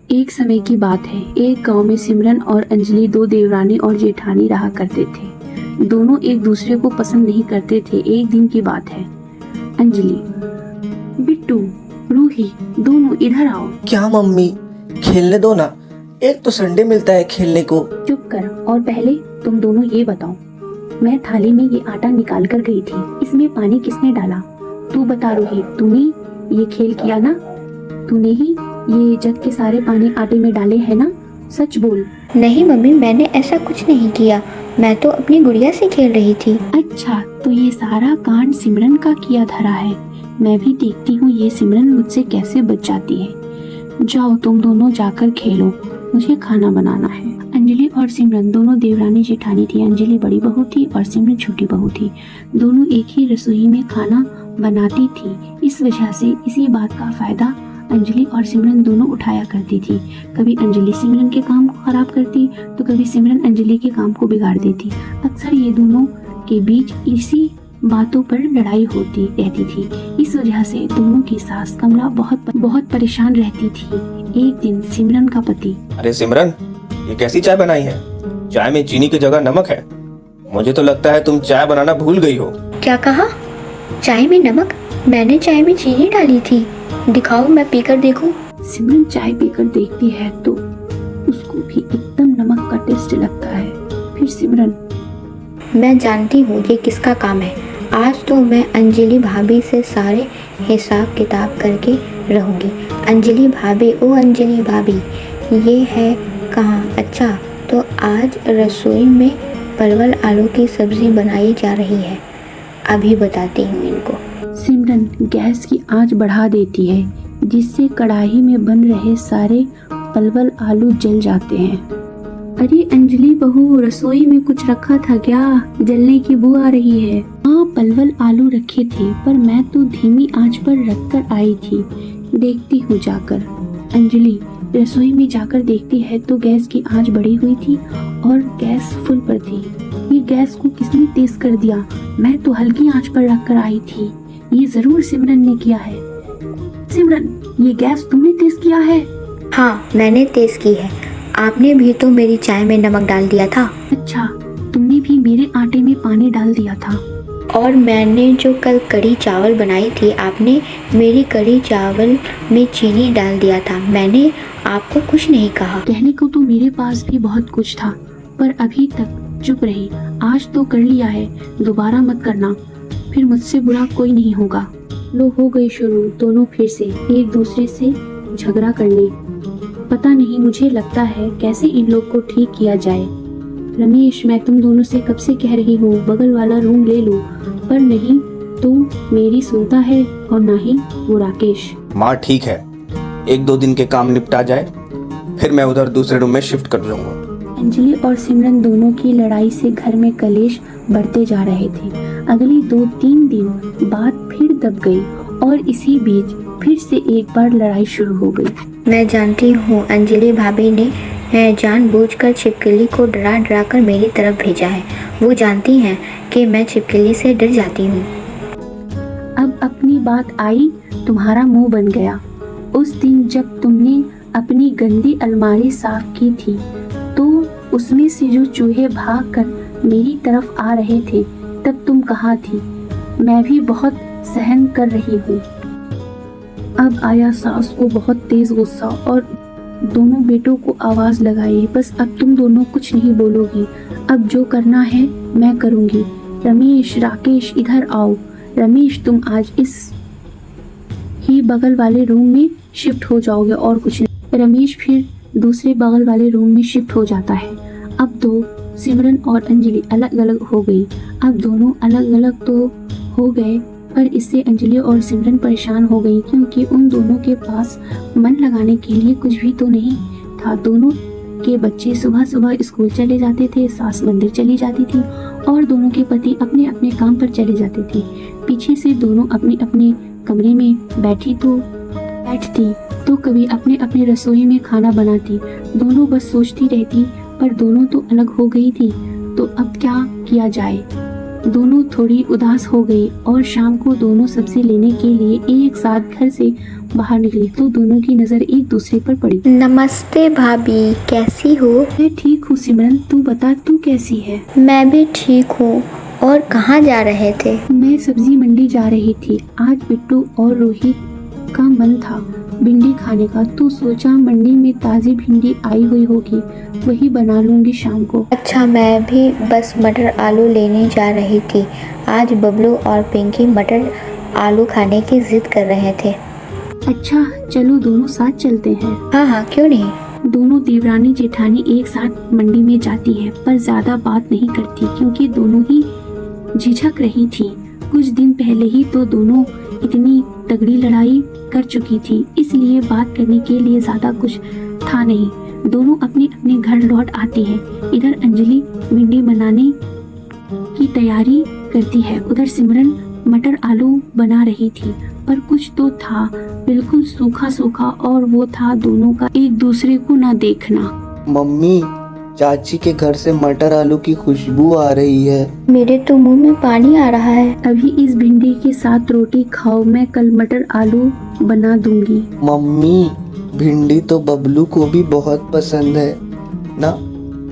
एक समय की बात है। एक गांव में सिमरन और अंजलि दो देवरानी और जेठानी रहा करते थे। दोनों एक दूसरे को पसंद नहीं करते थे। एक दिन की बात है। अंजलि, बिट्टू, रूही, दोनों इधर आओ। क्या मम्मी, खेलने दो ना, एक तो संडे मिलता है खेलने को। चुप कर। और पहले तुम दोनों ये बताओ, मैं थाली में ये आटा निकाल कर गई थी, इसमें पानी किसने डाला? तू बता रूही, तूने ये खेल किया ना? तूने ही ये जग के सारे पानी आटे में डाले हैं ना? सच बोल। नहीं मम्मी, मैंने ऐसा कुछ नहीं किया। मैं तो अपनी गुड़िया से खेल रही थी। अच्छा, तो ये सारा कांड सिमरन का किया धरा है। मैं भी देखती हूँ ये सिमरन मुझसे कैसे बच जाती है। जाओ तुम दोनों जाकर खेलो, मुझे खाना बनाना है। अंजलि और सिमरन दोनों देवरानी जेठानी थी। अंजलि बड़ी बहू थी और सिमरन छोटी बहू थी। दोनों एक ही रसोई में खाना बनाती थी। इस वजह से इसी बात का फायदा अंजलि और सिमरन दोनों उठाया करती थी। कभी अंजलि सिमरन के काम को खराब करती तो कभी सिमरन अंजलि के काम को बिगाड़ देती। अक्सर ये दोनों के बीच इसी बातों पर लड़ाई होती रहती थी। इस वजह से दोनों की सास कमला बहुत परेशान रहती थी। एक दिन सिमरन का पति, अरे सिमरन, ये कैसी चाय बनाई है? चाय में चीनी की जगह नमक है। मुझे तो लगता है तुम चाय बनाना भूल गई हो। क्या कहा? चाय में नमक? मैंने चाय में चीनी डाली थी। दिखाओ, मैं पीकर देखूं। सिमरन चाय पीकर देखती है तो उसको भी एकदम नमक का टेस्ट लगता है। फिर सिमरन, मैं जानती हूँ ये किसका काम है। आज तो मैं अंजलि भाभी से सारे हिसाब किताब करके रहूँगी। अंजलि भाभी, ओ अंजलि भाभी, ये है कहाँ? अच्छा, तो आज रसोई में परवल आलू की सब्जी बनाई जा रही है। अभी बताती हूँ इनको। सिमरन गैस की आंच बढ़ा देती है, जिससे कढ़ाई में बन रहे सारे परवल आलू जल जाते हैं। अरे अंजलि बहू, रसोई में कुछ रखा था क्या? जलने की बू आ रही है। हाँ, परवल आलू रखे थे, पर मैं तो धीमी आंच पर रखकर आई थी। देखती हूँ जाकर। अंजलि रसोई में जाकर देखती है तो गैस की आंच बढ़ी हुई थी और गैस फुल पर थी। ये गैस को किसने तेज कर दिया? मैं तो हल्की आंच पर रखकर आई थी। ये जरूर सिमरन ने किया है। सिमरन, ये गैस तुमने तेज किया है? हाँ, मैंने तेज की है। आपने भी तो मेरी चाय में नमक डाल दिया था। अच्छा, तुमने भी मेरे आटे में पानी डाल दिया था। और मैंने जो कल कढ़ी चावल बनाई थी, आपने मेरी कढ़ी चावल में चीनी डाल दिया था। मैंने आपको कुछ नहीं कहा। कहने को तो मेरे पास भी बहुत कुछ था, पर अभी तक चुप रही। आज तो कर लिया है, दोबारा मत करना, फिर मुझसे बुरा कोई नहीं होगा। लो, हो गई शुरू दोनों फिर से एक दूसरे से झगड़ा करने। पता नहीं, मुझे लगता है कैसे इन लोग को ठीक किया जाए। रमेश, मैं तुम दोनों से कब से कह रही हूँ बगल वाला रूम ले लो, पर नहीं तू मेरी सुनता है और ना ही वो राकेश। माँ ठीक है, एक दो दिन के काम निपटा जाए, फिर मैं उधर दूसरे रूम में शिफ्ट कर जाऊंगा। अंजलि और सिमरन दोनों की लड़ाई से घर में कलेश बढ़ते जा रहे थे। अगली 2-3 दिन बात फिर दब गई और इसी बीच फिर से एक बार लड़ाई शुरू हो गई। मैं जानती हूँ अंजलि भाभी ने जानबूझकर छिपकली को डरा डरा कर मेरी तरफ भेजा है। वो जानती हैं कि मैं छिपकली से डर जाती हूँ। अब अपनी बात आई, तुम्हारा मुंह बन गया। उस दिन जब तुमने अपनी गंदी अलमारी साफ की थी तो उसमें से जो चूहे भागकर मेरी तरफ आ रहे थे, तब तुम कहाँ थी? मैं भी बहुत सहन कर रही हूँ। अब आया सास को बहुत तेज गुस्सा और दोनों बेटों को आवाज लगाई, बस अब तुम दोनों कुछ नहीं बोलोगी। अब जो करना है मैं करूँगी। रमेश, राकेश, इधर आओ। रमेश, तुम आज इस ही बगल वाले रूम में शिफ्ट हो जाओगे और कुछ नहीं। रमेश फिर दूसरे बगल वाले रूम में शिफ्ट हो जाता है। अब तो सिमरन और अंजलि अलग अलग हो गई। अब दोनों अलग अलग तो हो गए, पर इससे अंजलि और सिमरन परेशान हो गई, क्योंकि उन दोनों के पास मन लगाने के लिए कुछ भी तो नहीं था। दोनों के बच्चे सुबह सुबह स्कूल चले जाते थे, सास मंदिर चली जाती थी और दोनों के पति अपने अपने काम पर चले जाते थे। पीछे से दोनों अपने अपने कमरे में बैठती तो कभी अपने अपने रसोई में खाना बनाती। दोनों बस सोचती रहती, पर दोनों तो अलग हो गई थी, तो अब क्या किया जाए? दोनों थोड़ी उदास हो गई और शाम को दोनों सब्जी लेने के लिए एक साथ घर से बाहर निकली तो दोनों की नजर एक दूसरे पर पड़ी। नमस्ते भाभी, कैसी हो? मैं ठीक हूँ सिमरन, तू बता तू कैसी है? मैं भी ठीक हूँ। और कहाँ जा रहे थे? मैं सब्जी मंडी जा रही थी। आज बिट्टू और रोहित का मन था भिंडी खाने का, तो सोचा मंडी में ताज़ी भिंडी आई हुई होगी, वही बना लूंगी शाम को। अच्छा, मैं भी बस मटर आलू लेने जा रही थी। आज बबलू और पिंकी मटर आलू खाने की जिद कर रहे थे। अच्छा चलो दोनों साथ चलते हैं। हाँ, क्यों नहीं। दोनों देवरानी जेठानी एक साथ मंडी में जाती हैं, पर ज्यादा बात नहीं करती क्योंकि दोनों ही झिझक रही थी। कुछ दिन पहले ही तो दोनों इतनी तगड़ी लड़ाई कर चुकी थी, इसलिए बात करने के लिए ज्यादा कुछ था नहीं। दोनों अपने अपने घर लौट आती हैं। इधर अंजलि भिंडी बनाने की तैयारी करती है, उधर सिमरन मटर आलू बना रही थी, पर कुछ तो था बिल्कुल सूखा सूखा, और वो था दोनों का एक दूसरे को ना देखना। मम्मी, चाची के घर से मटर आलू की खुशबू आ रही है। मेरे तो मुंह में पानी आ रहा है। अभी इस भिंडी के साथ रोटी खाओ, मैं कल मटर आलू बना दूंगी। मम्मी, भिंडी तो बबलू को भी बहुत पसंद है ना,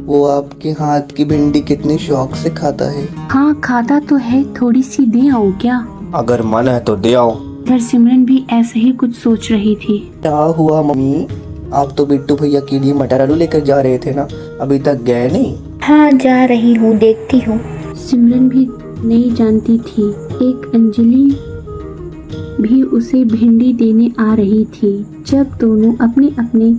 वो आपके हाथ की भिंडी कितने शौक से खाता है। हाँ खाता तो है, थोड़ी सी दे आओ क्या? अगर मन है तो दे आओ। इधर सिमरन भी ऐसे ही कुछ सोच रही थी। क्या हुआ मम्मी, आप तो बिट्टू भैया के लिए मटर आलू लेकर जा रहे थे ना, अभी तक गए नहीं? हाँ, जा रही हूँ, देखती हूँ। सिमरन भी नहीं जानती थी एक अंजलि भी उसे भिंडी देने आ रही थी। जब दोनों अपने अपने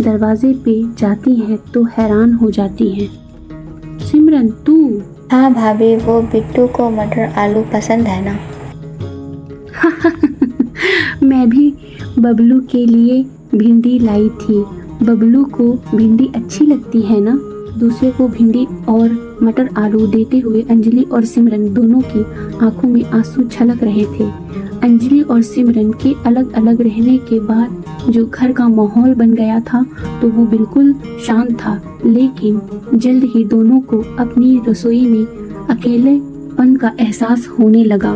दरवाजे पे जाती हैं तो हैरान हो जाती हैं। सिमरन तू? हाँ भाभी, वो बिट्टू को मटर आलू पसंद है ना। मैं भी बबलू के लिए भिंडी लाई थी। बबलू को भिंडी अच्छी लगती है ना। दूसरे को भिंडी और मटर आलू देते हुए अंजलि और सिमरन दोनों की आंखों में आंसू छलक रहे थे। अंजलि और सिमरन के अलग अलग रहने के बाद जो घर का माहौल बन गया था तो वो बिल्कुल शांत था, लेकिन जल्द ही दोनों को अपनी रसोई में अकेलेपन का एहसास होने लगा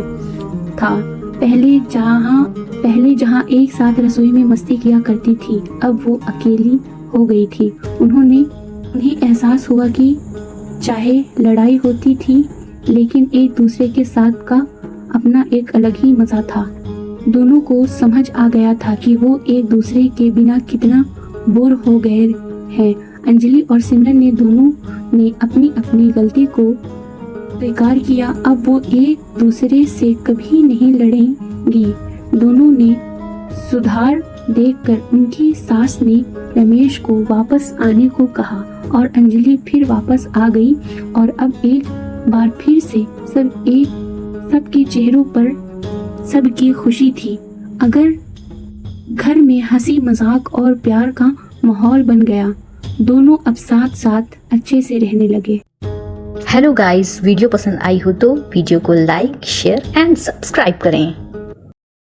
था। पहले जहाँ एक साथ रसोई में मस्ती किया करती थी, अब वो अकेली हो गई थी। उन्हें एहसास हुआ कि चाहे लड़ाई होती थी, लेकिन एक दूसरे के साथ का अपना एक अलग ही मजा था। दोनों को समझ आ गया था कि वो एक दूसरे के बिना कितना बोर हो गए हैं। अंजलि और सिमरन ने दोनों ने अपनी अपनी गलती को स्वीकार किया। अब वो एक दूसरे से कभी नहीं लड़ेंगी। दोनों ने सुधार देखकर उनकी सास ने रमेश को वापस आने को कहा और अंजलि फिर वापस आ गई, और अब एक बार फिर से सबके चेहरों पर सबकी खुशी थी। अगर घर में हंसी मजाक और प्यार का माहौल बन गया। दोनों अब साथ साथ अच्छे से रहने लगे। हेलो गाइस, वीडियो पसंद आई हो तो वीडियो को लाइक, शेयर एंड सब्सक्राइब करें।